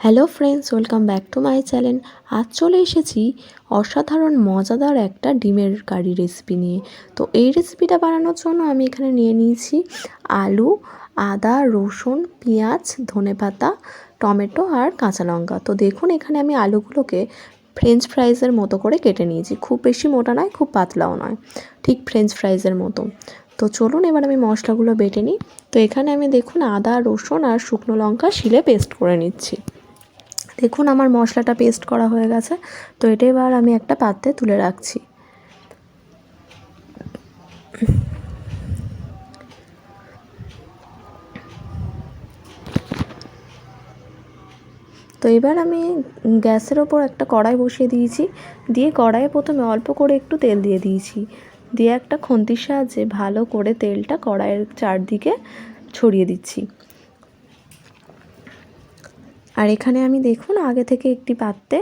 Hello friends, welcome back to my channel. আজ চলে এসেছি অসাধারণ মজাদার একটা ডিমের কারি রেসিপি নিয়ে। তো এই রেসিপিটা বানানোর জন্য আমি এখানে নিয়ে নিয়েছি আলু, আদা, রসুন, পেঁয়াজ, ধনেপাতা, টমেটো আর কাঁচা লঙ্কা। তো দেখুন এখানে আমি আলুগুলোকে ফ্রেঞ্চ ফ্রাইজের মতো করে কেটে নিয়েছি। খুব বেশি মোটা নয়, খুব পাতলাও নয়, ঠিক ফ্রেঞ্চ ফ্রাইজের মতো। তো চলুন এবার আমি মশলাগুলো বেটে নিই। তো এখানে আমি দেখুন আদা, রসুন আর শুকনো লঙ্কা শিলে পেস্ট করে নিচ্ছি। দেখুন আমার মশলাটা পেস্ট করা হয়ে গেছে। তো এটা এবার আমি একটা পাত্রে তুলে রাখছি। তো এবার আমি গ্যাসের ওপর একটা কড়াই বসিয়ে দিয়েছি। দিয়ে কড়াইয়ে প্রথমে অল্প করে একটু তেল দিয়ে দিয়েছি। দিয়ে একটা খুন্তির সাহায্যে ভালো করে তেলটা কড়াইয়ের চারদিকে ছড়িয়ে দিচ্ছি। আর এখানে আমি দেখুন আগে থেকে একটি পাত্রে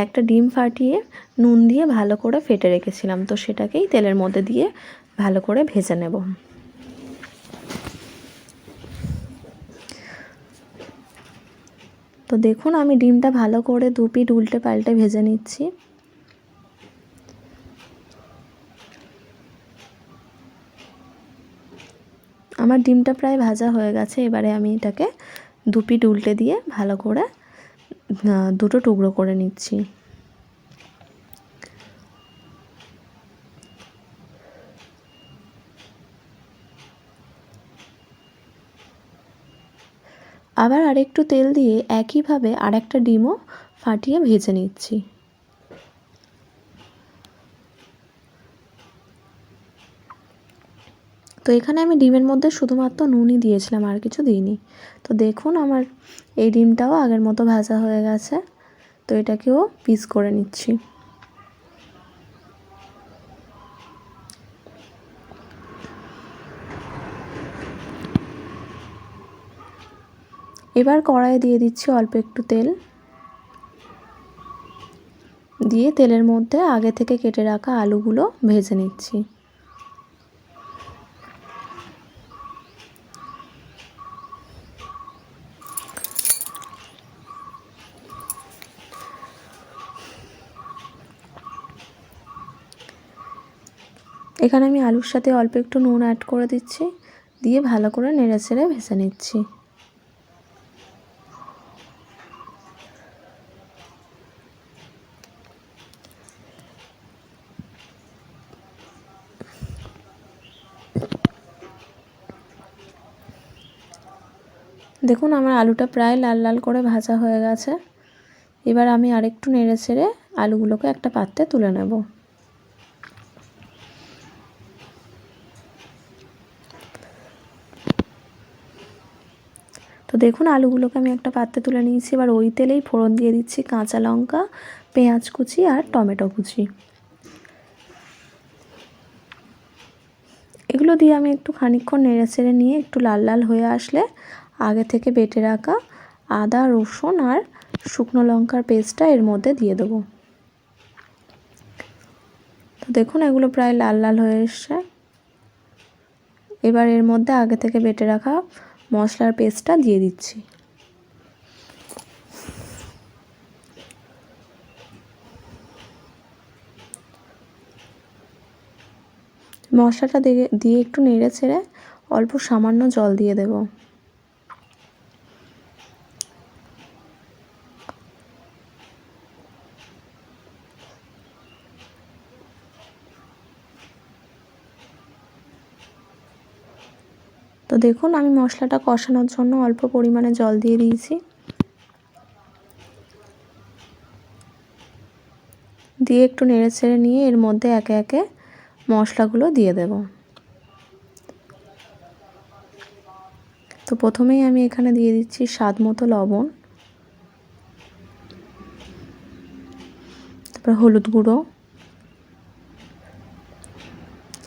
একটা ডিম ফাটিয়ে নুন দিয়ে ভালো করে ফেটে রেখেছিলাম। তো সেটাকেই তেলের মধ্যে দিয়ে ভালো করে ভেজে নেব। তো দেখুন আমি ডিমটা ভালো করে দু পিঠ উল্টে পাল্টে ভেজে নিচ্ছি। আমার ডিমটা প্রায় ভাজা হয়ে গেছে। এবারে আমি এটাকে দু পিঠ উল্টে দিয়ে ভালো করে দুটো টুকরো করে নিচ্ছি। আবার আরেকটু তেল দিয়ে একইভাবে আরেকটা ডিমও ফাটিয়ে ভেজে নিচ্ছি। তো এখানে আমি ডিমের মধ্যে শুধুমাত্র নুনই দিয়েছিলাম, আর কিছু দিইনি। তো দেখুন আমার এই ডিমটাও আগের মতো ভাজা হয়ে গেছে। তো এটাকেও পিস করে নিচ্ছি। এবার কড়াইয়ে দিয়ে দিচ্ছি অল্প একটু তেল। দিয়ে তেলের মধ্যে আগে থেকে কেটে রাখা আলুগুলো ভেজে নিচ্ছি। এখানে আমি আলুর সাথে অল্প একটু নুন অ্যাড করে দিচ্ছি। দিয়ে ভালো করে নেড়েচেড়ে ভেজে নিচ্ছি। দেখুন আমার আলুটা প্রায় লাল লাল করে ভাজা হয়ে গেছে। এবার আমি আরেকটু নেড়েচেড়ে আলুগুলোকে একটা পাত্রে তুলে নেব। তো দেখুন আলুগুলোকে আমি একটা পাত্রে তুলে নিয়েছি। এবার ওই তেলেই ফোড়ন দিয়ে দিচ্ছি কাঁচা লঙ্কা, পেঁয়াজ কুচি আর টমেটো কুচি। এগুলো দিয়ে আমি একটু খানিকক্ষণ নেড়েচেড়ে নিয়ে একটু লাল লাল হয়ে আসলে আগে থেকে বেটে রাখা আদা, রসুন আর শুকনো লঙ্কার পেস্টটা এর মধ্যে দিয়ে দেবো। তো দেখুন এগুলো প্রায় লাল লাল হয়ে এসছে। এবার এর মধ্যে আগে থেকে বেটে রাখা মশলার পেস্টটা দিয়ে দিচ্ছি। মশলাটা দিয়ে একটু নেড়ে ছেড়ে অল্প সামান্য জল দিয়ে দেব। তো দেখুন আমি মশলাটা কষানোর জন্য অল্প পরিমাণে জল দিয়ে দিয়েছি। দিয়ে একটু নেড়ে ছেড়ে নিয়ে এর মধ্যে একে একে মশলাগুলো দিয়ে দেব। তো প্রথমেই আমি এখানে দিয়ে দিচ্ছি স্বাদ মতো লবণ, তারপর হলুদ গুঁড়ো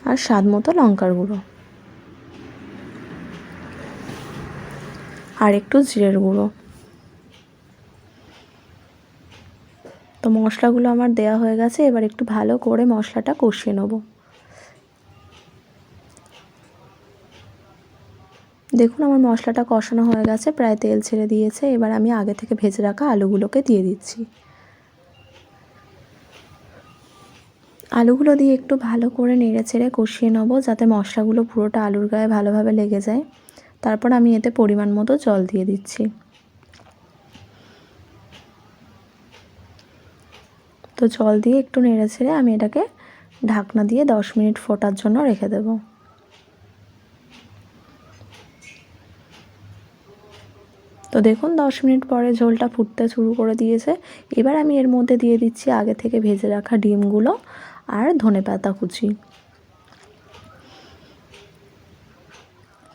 আর স্বাদ মতো লঙ্কার গুঁড়ো আর একটু জিরের গুঁড়ো। তো মশলাগুলো আমার দেয়া হয়ে গেছে। এবার একটু ভালো করে মশলাটা কষিয়ে নেব। দেখুন আমার মশলাটা কষানো হয়ে গেছে, প্রায় তেল ছেড়ে দিয়েছে। এবার আমি আগে থেকে ভেজে রাখা আলুগুলোকে দিয়ে দিচ্ছি। আলুগুলো দিয়ে একটু ভালো করে নেড়ে ছেড়ে কষিয়ে নেব, যাতে মশলাগুলো পুরোটা আলুর গায়ে ভালোভাবে লেগে যায়। তারপর আমি এতে পরিমাণ মতো জল দিয়ে দিচ্ছি। তো জল দিয়ে একটু নেড়ে ছেড়ে আমি এটাকে ঢাকনা দিয়ে 10 মিনিট ফোটার জন্য রেখে দেব। তো দেখুন 10 মিনিট পরে ঝোলটা ফুটতে শুরু করে দিয়েছে। এবার আমি এর মধ্যে দিয়ে দিচ্ছি আগে থেকে ভেজে রাখা ডিমগুলো আর ধনেপাতা কুচি।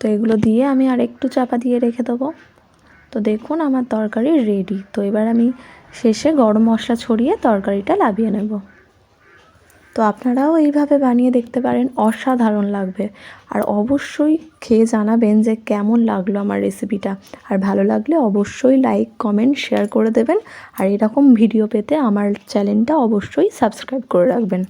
তো এগুলো দিয়ে আমি আর একটু চাপা দিয়ে রেখে দেবো। তো দেখুন আমার তরকারি রেডি। তো এবার আমি শেষে গরম মশলা ছড়িয়ে তরকারিটা নামিয়ে নেব। তো আপনারাও এইভাবে বানিয়ে দেখতে পারেন, অসাধারণ লাগবে। আর অবশ্যই খেয়ে জানাবেন যে কেমন লাগলো আমার রেসিপিটা। আর ভালো লাগলে অবশ্যই লাইক, কমেন্ট, শেয়ার করে দেবেন। আর এরকম ভিডিও পেতে আমার চ্যানেলটা অবশ্যই সাবস্ক্রাইব করে রাখবেন।